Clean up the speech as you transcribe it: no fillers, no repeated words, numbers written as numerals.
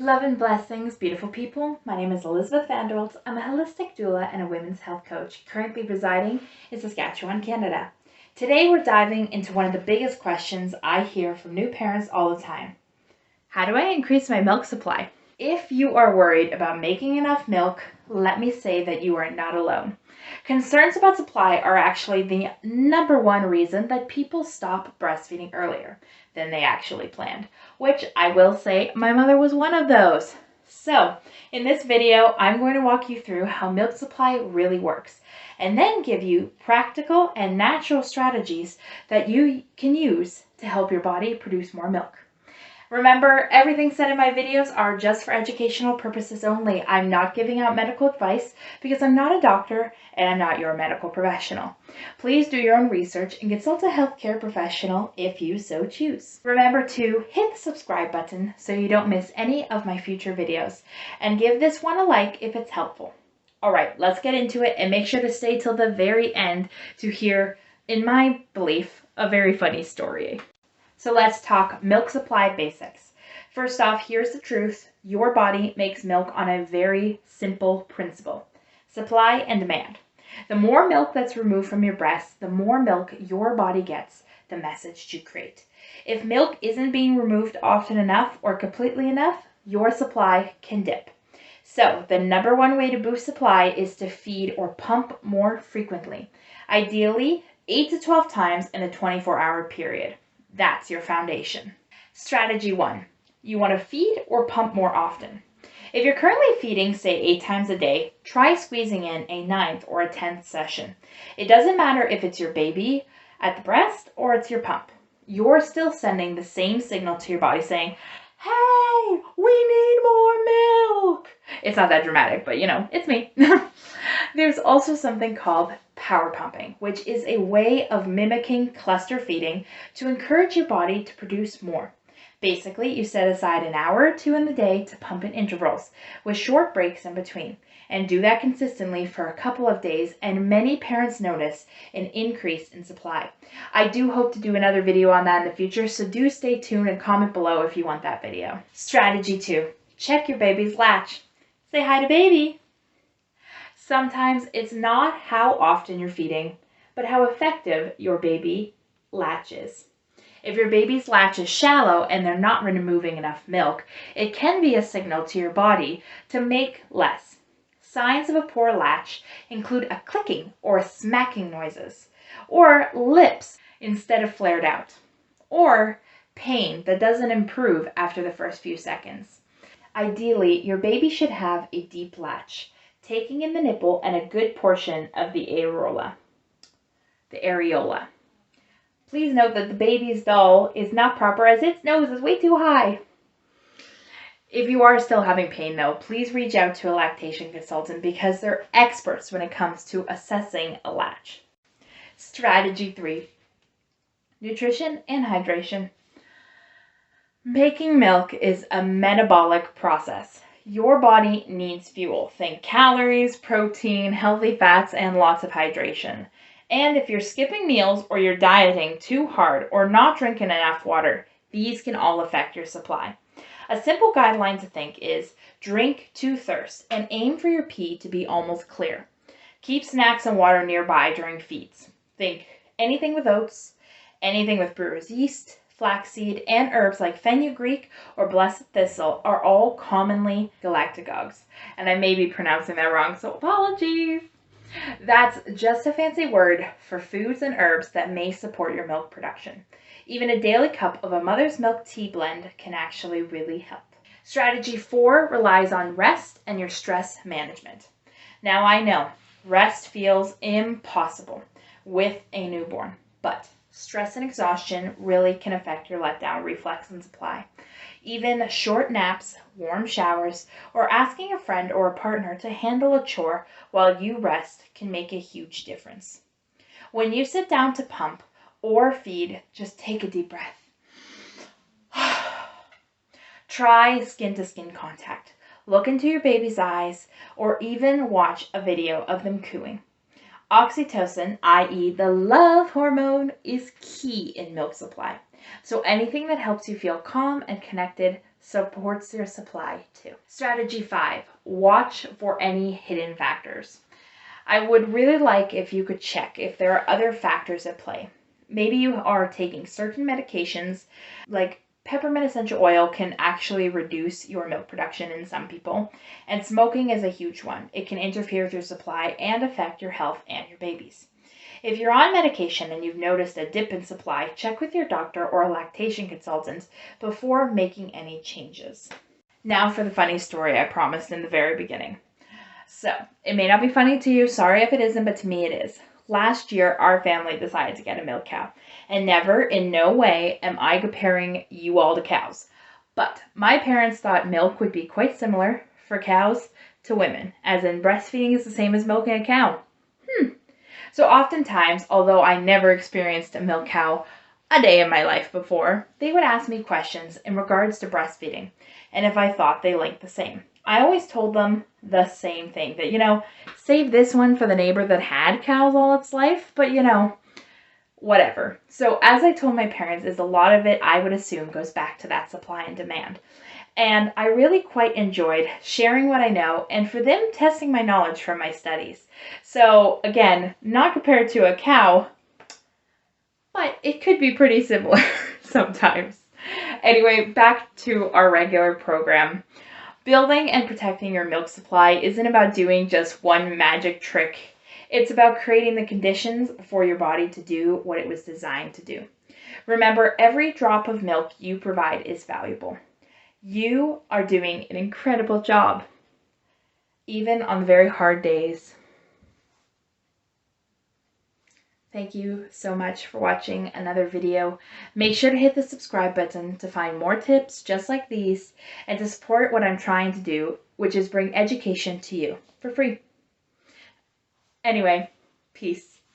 Love and blessings, beautiful people. My name is Elizabeth Vanderwilt. I'm a holistic doula and a women's health coach, currently residing in Saskatchewan, Canada. Today we're diving into one of the biggest questions I hear from new parents all the time. How do I increase my milk supply? If you are worried about making enough milk, let me say that you are not alone. Concerns about supply are actually the number one reason that people stop breastfeeding earlier than they actually planned, which I will say my mother was one of those. So in this video, I'm going to walk you through how milk supply really works and then give you practical and natural strategies that you can use to help your body produce more milk. Remember, everything said in my videos are just for educational purposes only. I'm not giving out medical advice because I'm not a doctor and I'm not your medical professional. Please do your own research and consult a healthcare professional if you so choose. Remember to hit the subscribe button so you don't miss any of my future videos, and give this one a like if it's helpful. All right, let's get into it, and make sure to stay till the very end to hear, in my belief, a very funny story. So let's talk milk supply basics. First off, here's the truth. Your body makes milk on a very simple principle: supply and demand. The more milk that's removed from your breast, the more milk your body gets the message to create. If milk isn't being removed often enough or completely enough, your supply can dip. So the number one way to boost supply is to feed or pump more frequently. Ideally, 8 to 12 times in a 24-hour period. That's your foundation. Strategy 1. You want to feed or pump more often. If you're currently feeding, say 8 times a day, try squeezing in a 9th or a 10th session. It doesn't matter if it's your baby at the breast or it's your pump. You're still sending the same signal to your body saying, hey, we need more milk. It's not that dramatic, but it's me. There's also something called power pumping, which is a way of mimicking cluster feeding to encourage your body to produce more. Basically, you set aside an hour or two in the day to pump in intervals, with short breaks in between, and do that consistently for a couple of days, and many parents notice an increase in supply. I do hope to do another video on that in the future, so do stay tuned and comment below if you want that video. Strategy 2. Check your baby's latch. Say hi to baby. Sometimes it's not how often you're feeding, but how effective your baby latch is. If your baby's latch is shallow and they're not removing enough milk, it can be a signal to your body to make less. Signs of a poor latch include a clicking or smacking noises, or lips instead of flared out, or pain that doesn't improve after the first few seconds. Ideally, your baby should have a deep latch, taking in the nipple and a good portion of the areola. Please note that the baby's doll is not proper as its nose is way too high. If you are still having pain though, please reach out to a lactation consultant because they're experts when it comes to assessing a latch. Strategy 3. Nutrition and hydration. Making milk is a metabolic process. Your body needs fuel. Think calories, protein, healthy fats, and lots of hydration. And if you're skipping meals or you're dieting too hard or not drinking enough water, these can all affect your supply. A simple guideline to think is drink to thirst and aim for your pee to be almost clear. Keep snacks and water nearby during feeds. Think anything with oats, anything with brewer's yeast, flaxseed, and herbs like fenugreek or blessed thistle are all commonly galactagogues. And I may be pronouncing that wrong, so apologies. That's just a fancy word for foods and herbs that may support your milk production. Even a daily cup of a mother's milk tea blend can actually really help. Strategy 4 relies on rest and your stress management. Now I know, rest feels impossible with a newborn, but stress and exhaustion really can affect your letdown reflex and supply. Even short naps, warm showers, or asking a friend or a partner to handle a chore while you rest can make a huge difference. When you sit down to pump or feed, just take a deep breath. Try skin-to-skin contact. Look into your baby's eyes, or even watch a video of them cooing. Oxytocin, i.e. the love hormone, is key in milk supply. So anything that helps you feel calm and connected supports your supply too. Strategy 5, watch for any hidden factors. I would really like if you could check if there are other factors at play. Maybe you are taking certain medications, like peppermint essential oil can actually reduce your milk production in some people, and smoking is a huge one. It can interfere with your supply and affect your health and your baby's. If you're on medication and you've noticed a dip in supply, check with your doctor or a lactation consultant before making any changes. Now for the funny story I promised in the very beginning. So, it may not be funny to you, sorry if it isn't, but to me it is. Last year, our family decided to get a milk cow, and never, in no way, am I comparing you all to cows. But my parents thought milk would be quite similar for cows to women, as in breastfeeding is the same as milking a cow. So oftentimes, although I never experienced a milk cow a day in my life before, they would ask me questions in regards to breastfeeding, and if I thought they linked the same. I always told them the same thing, that, save this one for the neighbor that had cows all its life, but whatever. So as I told my parents, is a lot of it, I would assume, goes back to that supply and demand. And I really quite enjoyed sharing what I know and for them testing my knowledge from my studies. So again, not compared to a cow, but it could be pretty similar sometimes. Anyway, back to our regular program. Building and protecting your milk supply isn't about doing just one magic trick. It's about creating the conditions for your body to do what it was designed to do. Remember, every drop of milk you provide is valuable. You are doing an incredible job, even on very hard days. Thank you so much for watching another video. Make sure to hit the subscribe button to find more tips just like these and to support what I'm trying to do, which is bring education to you for free. Anyway, peace.